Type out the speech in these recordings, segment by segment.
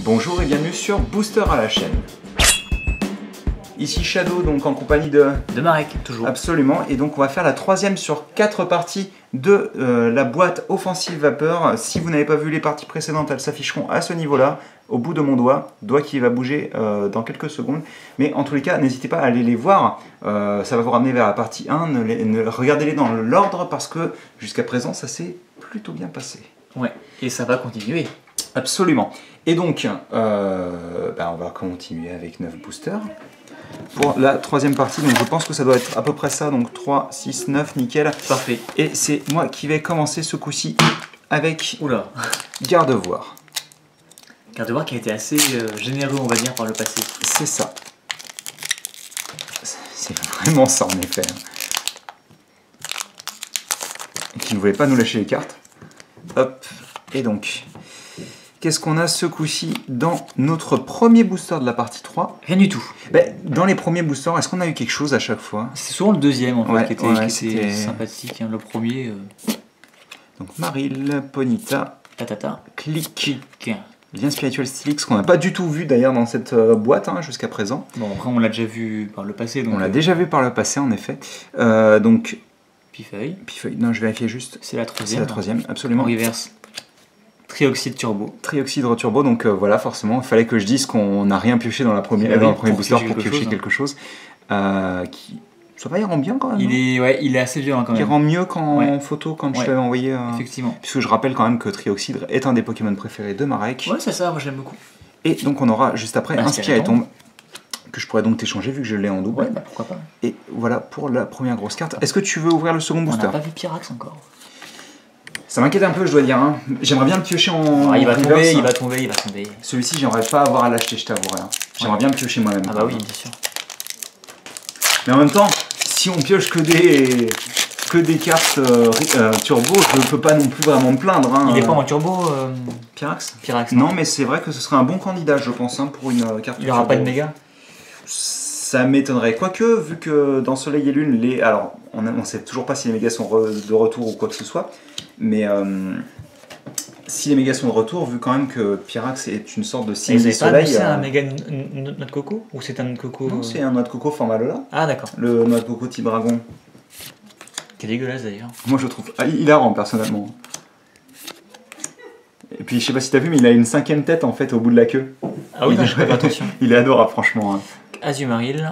Bonjour et bienvenue sur Booster à la chaîne. Ici Shadow, donc en compagnie de Marek, toujours. Absolument, et donc on va faire la troisième sur 4 parties de la boîte offensive vapeur. Si vous n'avez pas vu les parties précédentes, elles s'afficheront à ce niveau-là, au bout de mon doigt qui va bouger dans quelques secondes. Mais en tous les cas, n'hésitez pas à aller les voir, ça va vous ramener vers la partie 1, regardez-les dans l'ordre parce que jusqu'à présent ça s'est plutôt bien passé. Ouais, et ça va continuer. Absolument. Et donc, on va continuer avec 9 boosters. Pour la troisième partie, donc je pense que ça doit être à peu près ça, donc 3, 6, 9, nickel. Parfait. Et c'est moi qui vais commencer ce coup-ci avec Oula. Gardevoir. Gardevoir qui a été assez généreux, on va dire, par le passé. C'est ça. C'est vraiment ça, en effet. Qui ne voulait pas nous lâcher les cartes. Hop. Et donc, qu'est-ce qu'on a ce coup-ci dans notre premier booster de la partie 3? Rien du tout. Dans les premiers boosters, est-ce qu'on a eu quelque chose à chaque fois? C'est souvent le deuxième en fait Ouais, qui était sympathique. Hein. Le premier. Donc Marill, Ponyta, Tatata. Click. Lien spirituel Stylix, qu'on n'a pas du tout vu d'ailleurs dans cette boîte jusqu'à présent. Bon, après on l'a déjà vu par le passé. Donc on l'a déjà vu par le passé en effet. Donc. Pifeuille. Non, je vérifiais juste. C'est la troisième. C'est la troisième, absolument. En reverse. Trioxyde turbo. Trioxyde turbo, donc voilà, forcément, il fallait que je dise qu'on n'a rien pioché dans, dans le premier booster pour piocher quelque chose. Qui. Ça va, il rend bien quand même. Il est assez violent quand même. Il rend mieux qu'en photo quand je t'avais envoyé. Effectivement. Puisque je rappelle quand même que Trioxyde est un des Pokémon préférés de Marek. Ouais, c'est ça, moi je l'aime beaucoup. Et donc on aura juste après un Spiritomb que je pourrais donc t'échanger vu que je l'ai en double. Ouais, pourquoi pas. Et voilà pour la première grosse carte. Est-ce que tu veux ouvrir le second booster? On n'a pas vu Pyrax encore. Ça m'inquiète un peu, je dois dire. J'aimerais bien le piocher en. Il va tomber. Celui-ci, j'aimerais pas avoir à l'acheter, je t'avouerai. J'aimerais bien le piocher moi-même. Ah bah oui, bien sûr. Mais en même temps, si on pioche que des cartes turbo, je ne peux pas non plus vraiment me plaindre. Il est pas en turbo Pyrax? Non, mais c'est vrai que ce serait un bon candidat, je pense, pour une carte turbo. Il n'y aura pas de méga? Ça m'étonnerait. Quoique, vu que dans Soleil et Lune, alors on ne sait toujours pas si les mégas sont de retour ou quoi que ce soit, mais si les mégas sont de retour, vu quand même que Pyrax est une sorte de simili Soleil. C'est un méga noix de coco? Ou c'est un noix de coco? Non, c'est un noix de coco format Lola. Ah d'accord. Le noix de coco type dragon. Qui est dégueulasse d'ailleurs. Moi je trouve hilarant personnellement. Et puis je sais pas si t'as vu, mais il a une 5e tête en fait au bout de la queue. Ah oui, je fais pas attention. Il est adorable franchement. Azumarill.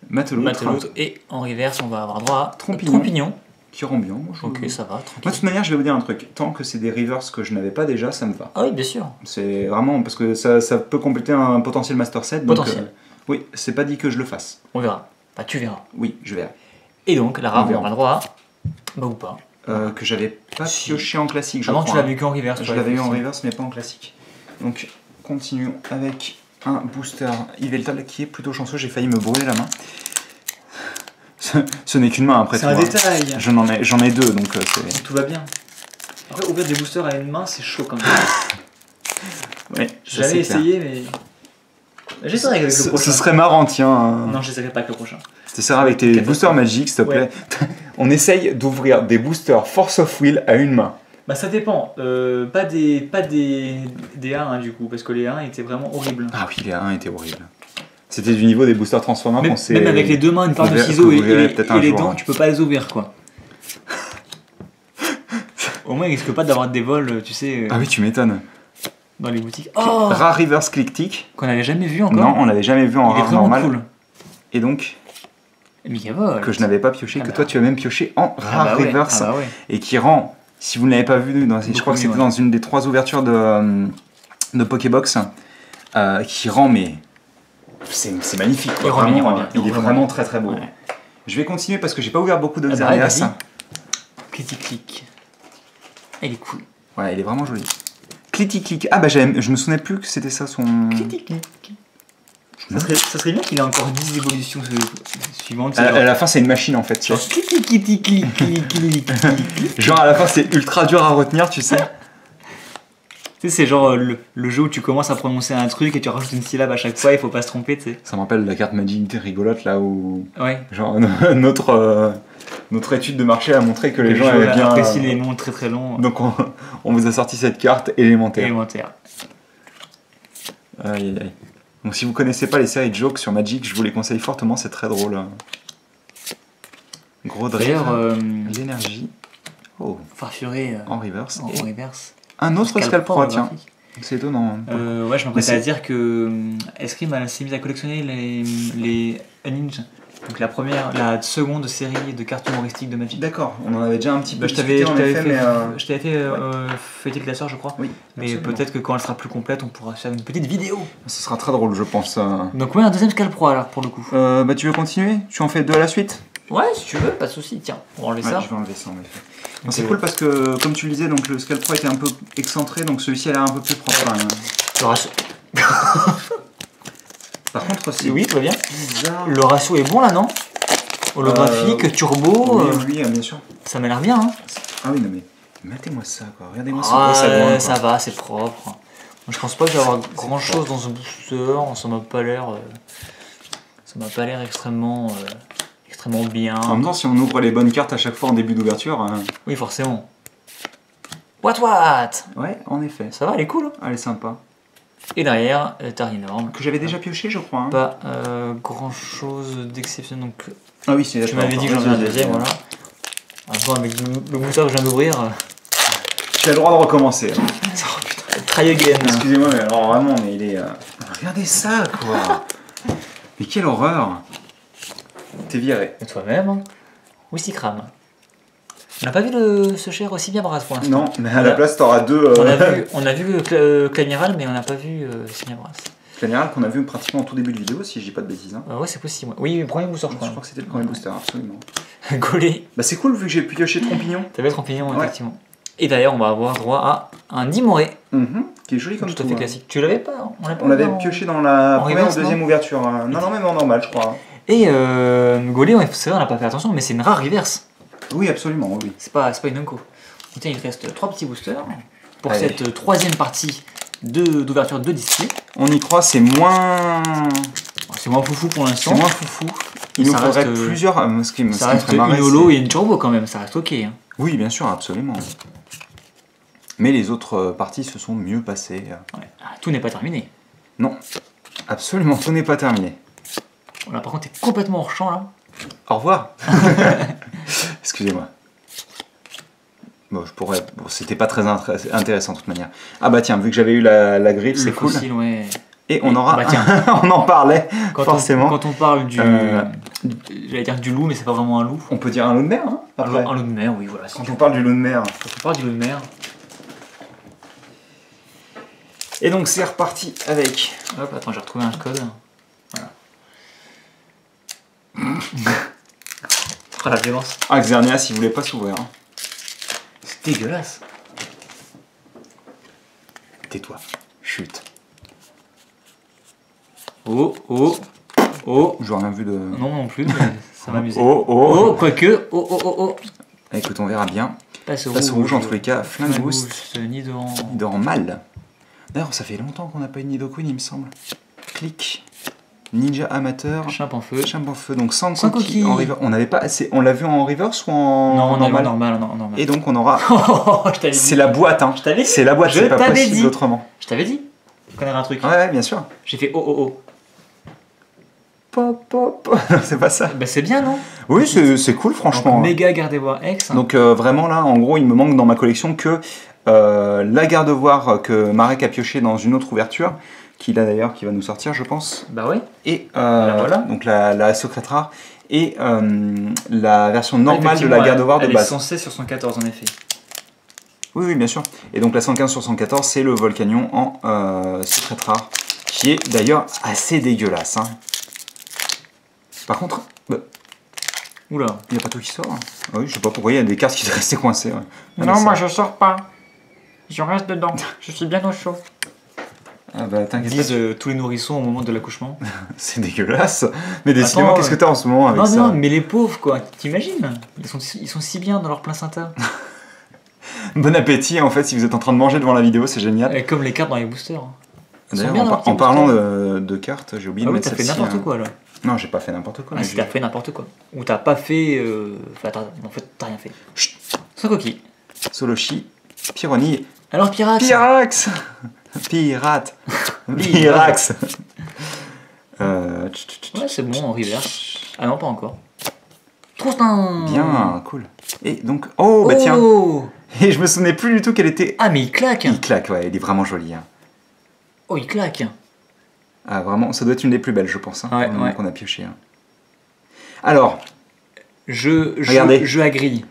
Matelote. Et en reverse, on va avoir droit à Trompignon. Qui rend bien. Ok, ça va, tranquille. Moi, de toute manière, je vais vous dire un truc. Tant que c'est des rivers que je n'avais pas déjà, ça me va. Ah oui, bien sûr. C'est vraiment parce que ça peut compléter un potentiel master set. Potentiel. Oui, c'est pas dit que je le fasse. On verra. Bah, tu verras. Oui, je verrai. Et donc, la rare, on aura droit à. Bah, ou pas. Que j'avais pas pioché en classique, je crois. Non, tu l'as vu qu'en reverse. Je l'avais eu en reverse, mais pas en classique. Donc, continuons avec un booster Yveltal qui est plutôt chanceux. J'ai failli me brûler la main. Ce n'est qu'une main après tout. C'est un détail. J'en ai deux, donc tout va bien. Après, ouvrir des boosters à une main, c'est chaud quand même. Oui, j'avais essayé, mais. J'essaierai avec le prochain. Ce serait marrant, tiens. Non, j'essaierai pas avec le prochain. T'essaieras avec tes boosters magiques, s'il te plaît. On essaye d'ouvrir des boosters Force of Will à une main. Bah ça dépend, pas des A1 du coup, parce que les A1 étaient vraiment horribles. Ah oui, les A1 étaient horribles. C'était du niveau des boosters Transformers qu'on s'est... Même avec les deux mains, une paire de ciseaux et les dents, tu peux pas les ouvrir quoi. Au moins il risque pas d'avoir des vols, tu sais... Ah oui, tu m'étonnes. Dans les boutiques. Oh, Rare Reverse Click-Tick. Qu'on avait jamais vu encore. Non, on l'avait jamais vu en rare normal. Cool. Et donc... Migavol. Que je n'avais pas pioché, que toi tu as même pioché en Rare Reverse. Et qui rend... Si vous ne l'avez pas vu, je crois que c'était dans une des 3 ouvertures de Pokébox, qui rend, mais c'est magnifique. Il est vraiment très très beau. Ouais. Je vais continuer parce que j'ai pas ouvert beaucoup de Xerneas. Click. Il est cool. Ouais, il est vraiment joli. Click. Ah bah je me souvenais plus que c'était ça son... Click. Ça serait bien qu'il ait encore 10 évolutions suivantes. À la fin, c'est une machine en fait. Genre, genre à la fin, c'est ultra dur à retenir, tu sais. Tu sais, c'est genre le jeu où tu commences à prononcer un truc et tu rajoutes une syllabe à chaque fois, il faut pas se tromper, tu sais. Ça me rappelle la carte Magic rigolote là où. Ouais. Genre notre étude de marché a montré que les gens avaient bien apprécié les noms très très longs. Donc on vous a sorti cette carte élémentaire. Aïe, aïe, aïe. Donc si vous connaissez pas les séries de jokes sur Magic, je vous les conseille fortement, c'est très drôle. Gros D'ailleurs, drive, l'énergie. Oh, Farfuret en reverse. en Et reverse. un autre Scalp Pro, tiens. graphique. C'est étonnant. Ouais, je Mais m'apprêtais à c'est- dire que Escrime s'est mise à collectionner les Unhinged. Donc la seconde série de cartes humoristiques de Magic. D'accord, on en avait déjà un petit peu Bah, je t'avais discuté en effet, fait, mais... je t'avais fait fêter le classeur, je crois. Oui, Mais absolument. peut-être que quand elle sera plus complète, on pourra faire une petite vidéo. Ce sera très drôle, je pense. Donc ouais, un deuxième Scalp Pro alors pour le coup. Bah, tu veux continuer? Tu en fais deux à la suite? Ouais, si tu veux, pas de soucis. Tiens, on va enlever Ouais, ça. je vais enlever ça en effet. Donc, C'est cool parce que, comme tu le disais, donc, le Scalp Pro était un peu excentré, donc celui-ci a l'air un peu plus propre. Hein. Le ratio... Par contre, c'est Oui, tout va bien. bizarre. Le ratio est bon là, non? Holographique, turbo, Oui, bien sûr. ça m'a l'air bien. Hein. Ah oui, non mais, mettez-moi ça, quoi. Regardez-moi ce gros sagouin, Ça quoi. va, c'est propre. Moi, je pense pas que je vais avoir grand chose dans ce booster. Ça m'a pas l'air. Ça m'a pas l'air extrêmement bien. En même temps, si on ouvre les bonnes cartes à chaque fois en début d'ouverture, Oui, forcément. What? ouais, en effet. Ça va, elle est cool. Hein. Elle est sympa. Et derrière, Tarinor. Que j'avais déjà pioché, je crois. Hein. Pas grand chose d'exceptionnel. Donc, Ah oui, c'est tu m'avais dit que j'en avais un deuxième, voilà. Avant, avec le booster que je viens d'ouvrir, Tu as le droit de recommencer. Hein. try again. Excusez-moi, mais alors vraiment, mais il est... Regardez ça, quoi. Mais quelle horreur. T'es viré. Et toi-même, hein. Wissicram. On n'a pas vu ce cher aussi bien Brass pour l'instant. Non, mais à la place, t'auras deux... On a vu Clamiral, mais on n'a pas vu Simian Brass. Général qu'on a vu pratiquement au tout début de vidéo, si je dis pas de bêtises. Hein. Ouais, c'est possible. Oui, le premier booster, je Je crois. crois que c'était le premier booster, absolument. Gaulé. Bah c'est cool vu que j'ai pioché Trompignon. T'avais Trompignon, Ouais. effectivement. Et d'ailleurs, on va avoir droit à un Dimoré. Qui est joli comme Tout à tout, fait hein. classique. Tu l'avais pas? On l'avait pioché dans la en première reverse, ou deuxième ouverture. Non, même en normal, je crois. Et Gaulé, c'est vrai, on n'a pas fait attention, mais c'est une rare reverse. Oui, absolument, oui. C'est pas une unco. Donc, tiens, il reste 3 petits boosters pour Allez. cette troisième partie d'ouverture de display. On y croit, c'est moins... C'est moins foufou pour l'instant. C'est moins foufou. Il nous Ça faudrait reste, plusieurs... ce qui me Ça ferait reste marrer, une holo c'est- et une turbo quand même, ça reste ok. Hein. Oui, bien sûr, absolument. Mais les autres parties se sont mieux passées. Ouais. Ah, tout n'est pas terminé. Non, absolument, tout n'est pas terminé. Là, par contre, t'es complètement hors champ là. Au revoir. Excusez-moi. Bon, je pourrais... Bon, c'était pas très intéressant de toute manière. Ah bah tiens, vu que j'avais eu la griffe, c'est Le cool. fossile, ouais. Et on aura... Bah tiens. on en parlait, Quand forcément. quand on parle du. Euh, J'allais dire du loup, mais c'est pas vraiment un loup. On peut dire un loup de mer, hein, après. Un loup de mer, oui, voilà. Quand on parle du loup de mer. Quand on parle du loup de mer. Et donc c'est reparti avec... Hop, attends, j'ai retrouvé un code. Voilà. Oh la violence. Ah, Xerneas, il voulait pas s'ouvrir. Hein. C'est dégueulasse. Tais-toi. Chut. Oh, oh, oh. J'aurais rien vu de... Non, non plus, mais ça m'amusait. Oh, oh. Oh, quoique. Oh, oh, oh, oh. Écoute, on verra bien. Passe Passe au rouge, en tous les cas. Flingoost. Nidoran. Il dort mal. D'ailleurs, ça fait longtemps qu'on n'a pas eu de Nidoqueen, il me semble. Clic. Ninja amateur. Chimp en feu. Chimp en feu. Donc sans Sans coquille coquille. en reverse. On n'avait pas assez... On l'a vu en reverse ou en Non, normal normal. Et donc on aura... Oh, je t'avais dit. C'est la boîte, hein. Je t'avais dit. C'est la boîte, Je c'est pas t'avais possible dit. autrement. Je t'avais dit qu'on avait un truc. Ouais, bien sûr. J'ai fait oh, oh, oh. Pop, pop. Non, c'est pas ça. Bah, c'est bien, non? Oui, c'est cool, franchement. Donc, méga garde-voir X. Donc vraiment là, en gros, il me manque dans ma collection que la garde-voir que Marek a pioché dans une autre ouverture, qu'il a d'ailleurs, qui va nous sortir, je pense. Bah oui. Et voilà. donc la secrète rare et la version normale de la Effectivement, garde-voir de elle est base. 116 sur 114 en effet. Oui, oui, bien sûr. Et donc la 115 sur 114, c'est le Volcanion en secrète rare, qui est d'ailleurs assez dégueulasse. Hein. Par contre, bah, Oula. il n'y a pas tout qui sort. Hein. Ah oui, je sais pas pourquoi il y a des cartes qui restaient coincées. Ouais. Non, moi je sors pas. Je reste dedans. Je suis bien au chaud. Ah bah t'inquiète pas, Disent tous les nourrissons au moment de l'accouchement. c'est dégueulasse. Mais décidément, Attends, qu'est-ce que t'as en ce moment avec Non, ça? non, mais les pauvres quoi. T'imagines? Ils sont si bien dans leur placenta. Bon appétit en fait si vous êtes en train de manger devant la vidéo, c'est génial. Et comme les cartes dans les boosters. Ils sont D'ailleurs, bien en, dans en leur parlant petit de cartes, j'ai oublié Ah de oui, mettre t'as fait celle-ci, n'importe hein. quoi là. Non, j'ai pas fait n'importe quoi. Ah, mais si t'as fait n'importe quoi. Ou t'as pas fait. Enfin, en fait, t'as rien fait. Chut. Sans coquille. Soloshi, Pyroni, Alors, pirate. Pyrax Pirate Virax. Ouais, c'est bon, en reverse. Ah non, pas encore. Troustin. Bien, cool. Et donc, oh, bah tiens. Et je me souvenais plus du tout qu'elle était... Ah, mais il claque. Il claque, ouais, il est vraiment joli. Hein. Oh, il claque. Ah, vraiment, ça doit être une des plus belles, je pense, hein, ouais. qu'on a pioché. Hein. Alors, regardez. Je agree.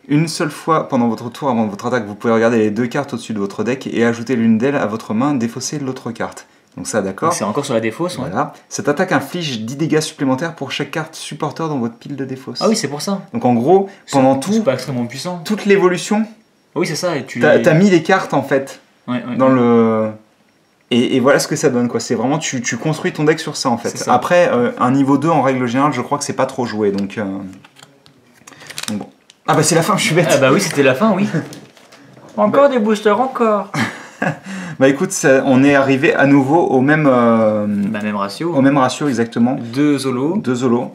Une seule fois pendant votre tour avant votre attaque, vous pouvez regarder les 2 cartes au-dessus de votre deck et ajouter l'une d'elles à votre main, défausser l'autre carte. Donc ça, d'accord. C'est encore sur la défausse, ouais. Voilà. Cette attaque inflige 10 dégâts supplémentaires pour chaque carte supporter dans votre pile de défausse. Ah oui, c'est pour ça. Donc en gros, pendant c'est pas extrêmement puissant. toute l'évolution, oui, c'est ça. Et t'as mis les cartes en fait dans le... Et voilà ce que ça donne, quoi. C'est vraiment, tu construis ton deck sur ça, en fait. Après, un niveau 2, en règle générale, je crois que c'est pas trop joué, donc bon. Ah bah c'est la fin, je suis bête. Ah bah oui, c'était la fin, oui. Encore des boosters, encore. Bah écoute, on est arrivé à nouveau au même... même ratio. Au même ratio, exactement. 2 Zolo. 2 Zolo.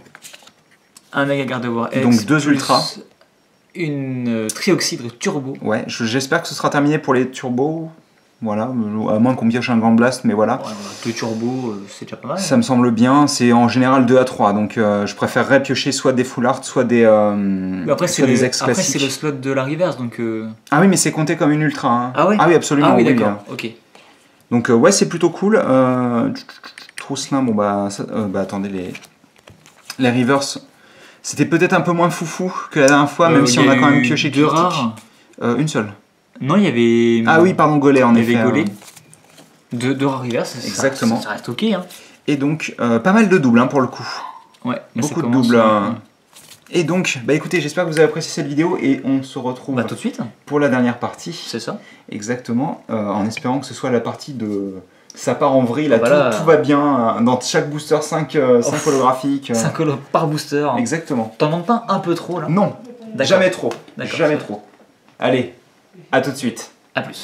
Un Mega Gardevoir X. Donc 2 Ultra. Une Trioxydre Turbo. Ouais, j'espère que ce sera terminé pour les turbos. Voilà, à moins qu'on pioche un Grand Blast, mais voilà. Ouais, 2 turbos, c'est déjà pas mal. Ça me semble bien, c'est en général 2 à 3, donc je préférerais piocher soit des Full Art, soit des après, soit des ex classiques. Après, c'est le slot de la reverse, donc... Ah oui, mais c'est compté comme une Ultra. Hein. Ah ouais. Ah oui, absolument. Ah oui, d'accord, ok. Donc ouais, c'est plutôt cool. Trousselin, bon bah, attendez, les reverse, c'était peut-être un peu moins foufou que la dernière fois, même si on a quand même pioché 2 rares. Une seule. Non, il y avait... Ah oui, pardon, Gollet en effet. Il y avait Gollet. 2 rares reverse, exactement. Ça reste ok. Hein. Et donc, pas mal de doubles hein, pour le coup. Ouais, beaucoup de doubles. Et donc, bah écoutez, j'espère que vous avez apprécié cette vidéo et on se retrouve tout de suite pour la dernière partie. C'est ça. Exactement, en espérant que ce soit la partie de... Ça part en vrille, là, tout va bien, dans chaque booster 5 holographiques. 5 holo par booster. Exactement. T'en demandes pas un peu trop là? Non, jamais trop. Jamais trop. Allez, à tout de suite. À plus.